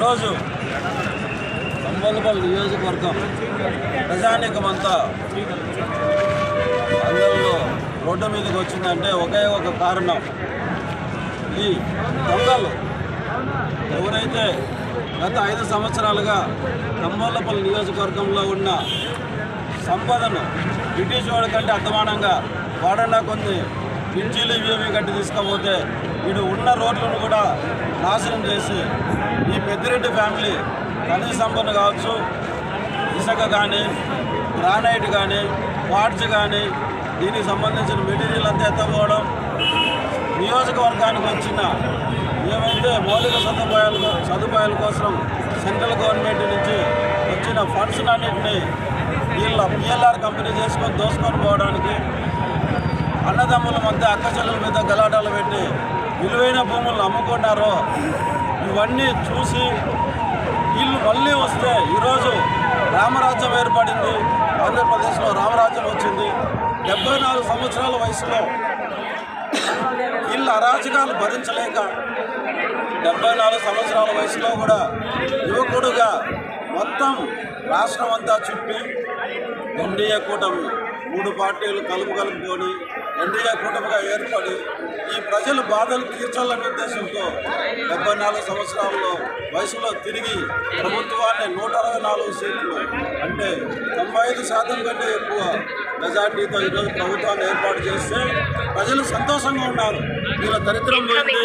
ఈరోజు తంబలపల్లి నియోజకవర్గం ప్రజానీకమంతా అందరిలో రోడ్డు మీదకి వచ్చిందంటే ఒకే ఒక కారణం, ఈ దొంగలు ఎవరైతే గత 5 సంవత్సరాలుగా తంబలపల్లి నియోజకవర్గంలో ఉన్న సంపదను బ్రిటిష్ వాడి కంటే అధ్వానంగా వాడన్నా కొన్ని పింఛీలు ఇవి కట్టి తీసుకపోతే వీడు ఉన్న రోడ్లను కూడా నాశనం చేసి ఈ పెద్దిరెడ్డి ఫ్యామిలీ ఖనిజ సంపద కావచ్చు, ఇసుక కానీ, గ్రానైట్ కానీ, క్వార్ట్జ్ కానీ, దీనికి సంబంధించిన మెటీరియల్ అంతా ఎత్తపోవడం, నియోజకవర్గానికి వచ్చిన ఏమైతే మౌలిక సదుపాయాల కోసం సెంట్రల్ గవర్నమెంట్ నుంచి వచ్చిన ఫండ్స్ అన్నింటినీ వీళ్ళ పిఎల్ఆర్ కంపెనీ దోసుకొని పోవడానికి, అన్నదమ్ముల మధ్య అక్కచెల్లెల మీద గలాటాలు పెట్టి విలువైన భూములను అమ్ముకున్నారో ఇవన్నీ చూసి వీళ్ళు మళ్ళీ వస్తే ఈరోజు రామరాజ్యం ఏర్పడింది. ఆంధ్రప్రదేశ్లో రామరాజ్యం వచ్చింది. 74 సంవత్సరాల వయసులో వీళ్ళ అరాచకాలు భరించలేక 74 సంవత్సరాల వయసులో కూడా యువకుడుగా మొత్తం రాష్ట్రం అంతా చుట్టి ఎన్డీఏ కూటమి 3 పార్టీలు కలుపుకొని ఎన్డీఏ కూటమిగా ఏర్పడి ఈ ప్రజల బాధలు తీర్చాలనే ఉద్దేశంతో 74 సంవత్సరాల్లో వయసులో తిరిగి ప్రభుత్వాన్ని 164 సీట్లు అంటే 95% కంటే ఎక్కువ మెజార్టీతో ఈరోజు ప్రభుత్వాన్ని ఏర్పాటు చేస్తే ప్రజలు సంతోషంగా ఉన్నారు. వీళ్ళ దరిద్రం పోయింది.